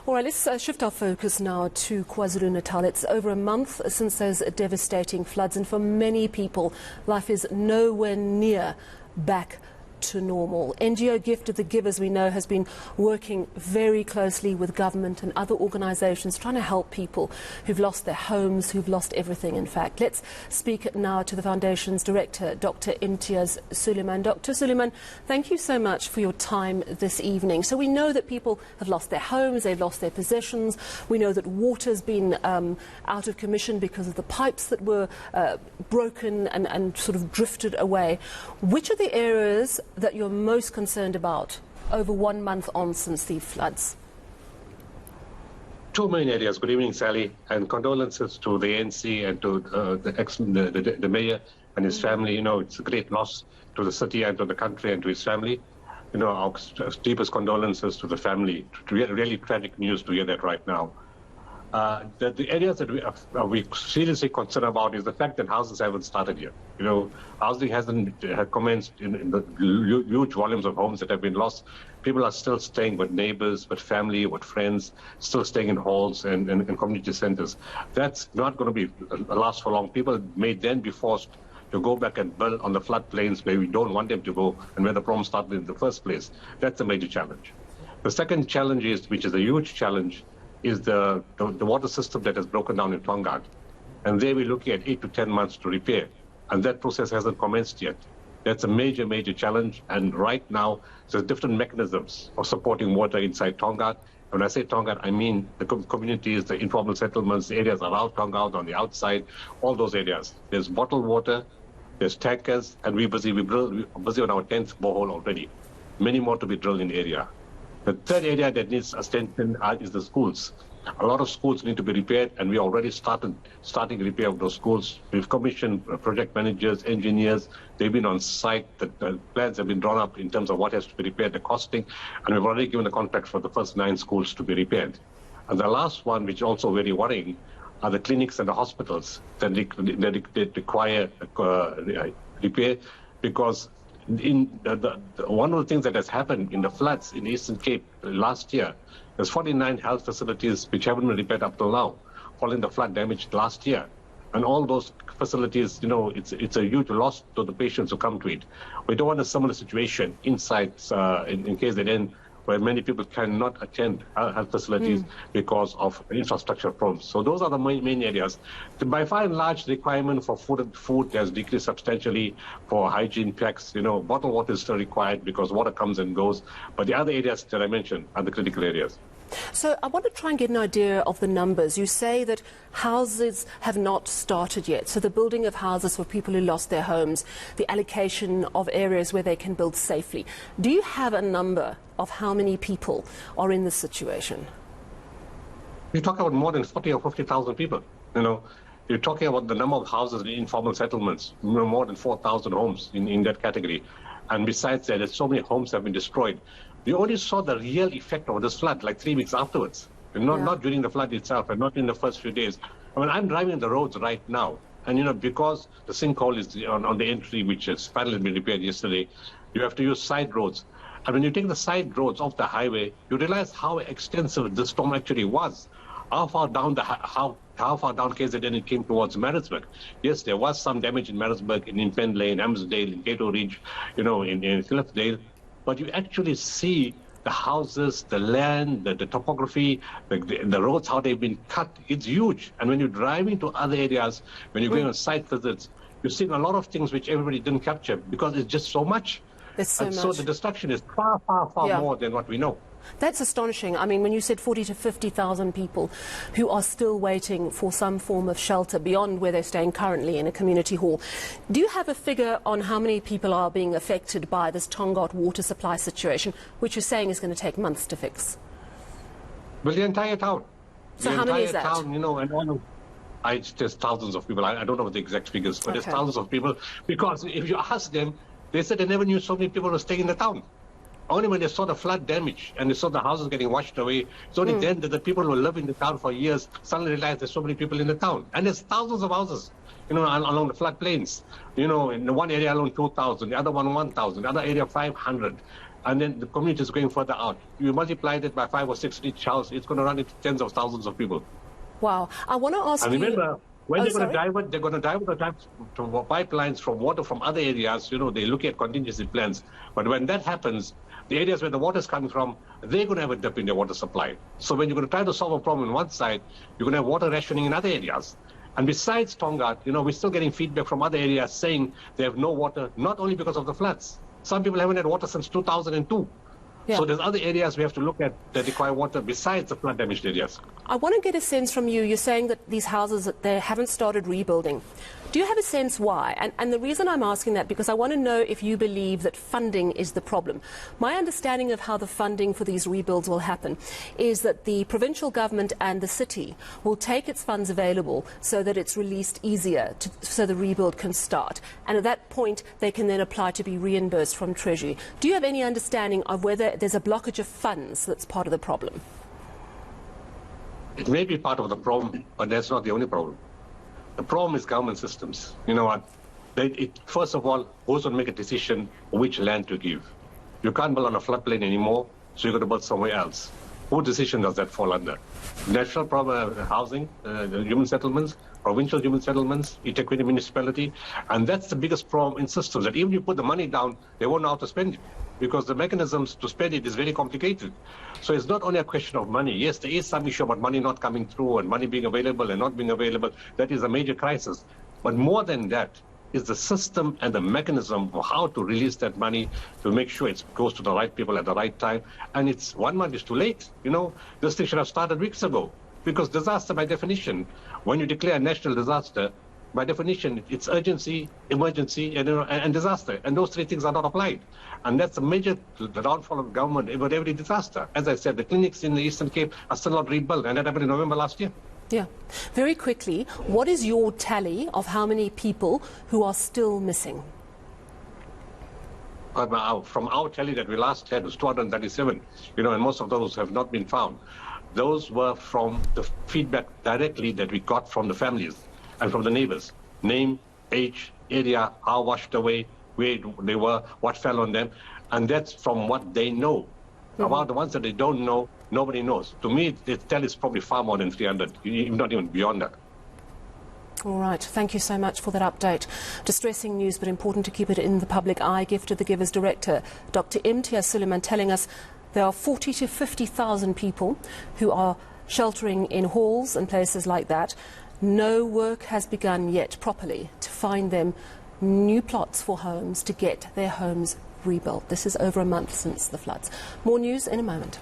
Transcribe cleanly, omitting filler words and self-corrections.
All right, let's shift our focus now to KwaZulu-Natal. It's over a month since those devastating floods, and for many people, life is nowhere near back to normal. NGO Gift, the Givers, we know, has been working very closely with government and other organisations trying to help people who've lost their homes, who've lost everything, in fact. Let's speak now to the Foundation's Director, Dr Imtiaz Sooliman. Dr Sooliman, thank you so much for your time this evening. So we know that people have lost their homes, they've lost their possessions. We know that water's been out of commission because of the pipes that were broken and sort of drifted away. Which are the areas that you're most concerned about over 1 month on since the floods? Two main areas. Good evening, Sally, and condolences to the ANC and to the mayor and his family. You know, it's a great loss to the city and to the country and to his family. You know, our deepest condolences to the family. Really tragic news to hear that right now. The areas that we seriously concerned about is the fact that houses haven't started yet. You know, housing hasn't commenced in the huge volumes of homes that have been lost. People are still staying with neighbors, with family, with friends, still staying in halls and community centers. That's not going to be last for long. People may then be forced to go back and build on the floodplains where we don't want them to go and where the problem started in the first place. That's a major challenge. The second challenge is, which is a huge challenge, is the water system that has broken down in Tongaat. And there we're looking at 8 to 10 months to repair. And that process hasn't commenced yet. That's a major, major challenge. And right now, there's different mechanisms of supporting water inside Tongaat. When I say Tongaat, I mean the communities, the informal settlements, the areas around Tongaat, on the outside, all those areas. There's bottled water, there's tankers, and we're busy on our 10th borehole already. Many more to be drilled in the area. The third area that needs attention is the schools. A lot of schools need to be repaired, and we already starting repair of those schools. We've commissioned project managers, engineers. They've been on site. The plans have been drawn up in terms of what has to be repaired, the costing, and we've already given the contract for the first 9 schools to be repaired. And the last one, which is also very worrying, are the clinics and the hospitals that require repair, because one of the things that has happened in the floods in the Eastern Cape last year, there's 49 health facilities which haven't been repaired up till now, following the flood damage last year. And all those facilities, you know, it's a huge loss to the patients who come to it. We don't want a similar situation inside in KZN, where many people cannot attend health facilities because of infrastructure problems. So those are the main areas. By far and large, the requirement for food has decreased substantially. For hygiene packs, you know, bottled water is still required because water comes and goes. But the other areas that I mentioned are the critical areas. So I want to try and get an idea of the numbers. You say that houses have not started yet. So the building of houses for people who lost their homes, the allocation of areas where they can build safely. Do you have a number of how many people are in this situation? We talk about more than 40 or 50,000 people. You know, you're talking about the number of houses in informal settlements, more than 4,000 homes in that category. And besides that, there's so many homes have been destroyed. We only saw the real effect of this flood like 3 weeks afterwards, and not during the flood itself, and not in the first few days. I mean, I'm driving the roads right now, and you know, because the sinkhole is on the entry, which has finally been repaired yesterday, you have to use side roads. And when you take the side roads off the highway, you realize how extensive this storm actually was. How far down KZN it came towards Maritzburg. Yes, there was some damage in Maritzburg, in Pen Lane, Amsdale, in Cato Ridge, you know, in Cliffdale. But you actually see the houses, the land, the topography, the roads, how they've been cut. It's huge. And when you're driving to other areas, when you're going on site visits, you're seeing a lot of things which everybody didn't capture because it's just so much. There's so much. So the destruction is far, far, far more than what we know. That's astonishing. I mean, when you said 40 to 50,000 people who are still waiting for some form of shelter beyond where they're staying currently in a community hall, do you have a figure on how many people are being affected by this Tongaat water supply situation, which you're saying is going to take months to fix? Well, the entire town. So how many is that? Town, you know, and there's thousands of people. I don't know the exact figures, but there's thousands of people. Because if you ask them, they said they never knew so many people were staying in the town. Only when they saw the flood damage and they saw the houses getting washed away, it's only then that the people who live in the town for years suddenly realized there's so many people in the town. And there's thousands of houses, you know, along the floodplains. You know, in the one area alone 2,000, the other one 1,000, the other area 500. and then the community is going further out. You multiply that by 5 or 6 each house, it's going to run into tens of thousands of people. Wow. I want to ask you... And remember, when they're going to divert the pipelines from water from other areas, they look at contingency plans. But when that happens, the areas where the water is coming from, they're going to have a dip in their water supply. So when you're going to try to solve a problem on one side, you're going to have water rationing in other areas. And besides Tonga, we're still getting feedback from other areas saying they have no water, not only because of the floods. Some people haven't had water since 2002. Yeah. So there's other areas we have to look at that require water besides the flood damaged areas. I want to get a sense from you. You're saying that these houses, they haven't started rebuilding. Do you have a sense why? And the reason I'm asking that, because I want to know if you believe that funding is the problem. My understanding of how the funding for these rebuilds will happen is that the provincial government and the city will take its funds available so that it's released easier, so the rebuild can start. And at that point, they can then apply to be reimbursed from Treasury. Do you have any understanding of whether there's a blockage of funds that's part of the problem? It may be part of the problem, but that's not the only problem. The problem is government systems. You know what? First of all, goes on make a decision which land to give. You can't build on a floodplain anymore, so you've got to build somewhere else. Whose decision does that fall under? National problem, housing, human settlements, provincial human settlements, eThekwini municipality, and that's the biggest problem in systems, that even if you put the money down, they won't know how to spend it, because the mechanisms to spend it is very complicated. So it's not only a question of money. Yes, there is some issue about money not coming through and money being available and not being available. That is a major crisis. But more than that is the system and the mechanism of how to release that money to make sure it goes to the right people at the right time. And it's 1 month is too late. This thing should have started weeks ago. Because disaster, by definition, when you declare a national disaster, by definition, it's urgency, emergency, and disaster. And those three things are not applied. And that's a major downfall of government with every disaster. As I said, the clinics in the Eastern Cape are still not rebuilt, and that happened in November last year. Yeah. Very quickly, what is your tally of how many people who are still missing? From our tally that we last had was 237, and most of those have not been found. Those were from the feedback directly that we got from the families and from the neighbors. Name, age, area, how washed away, where they were, what fell on them. And that's from what they know. About the ones that they don't know, nobody knows. To me, the tally is probably far more than 300, not even beyond that. All right. Thank you so much for that update. Distressing news, but important to keep it in the public eye. Gift of the Givers Director, Dr Imtiaz Sooliman, telling us there are 40 to 50,000 people who are sheltering in halls and places like that. No work has begun yet properly to find them new plots for homes, to get their homes rebuilt. This is over a month since the floods. More news in a moment.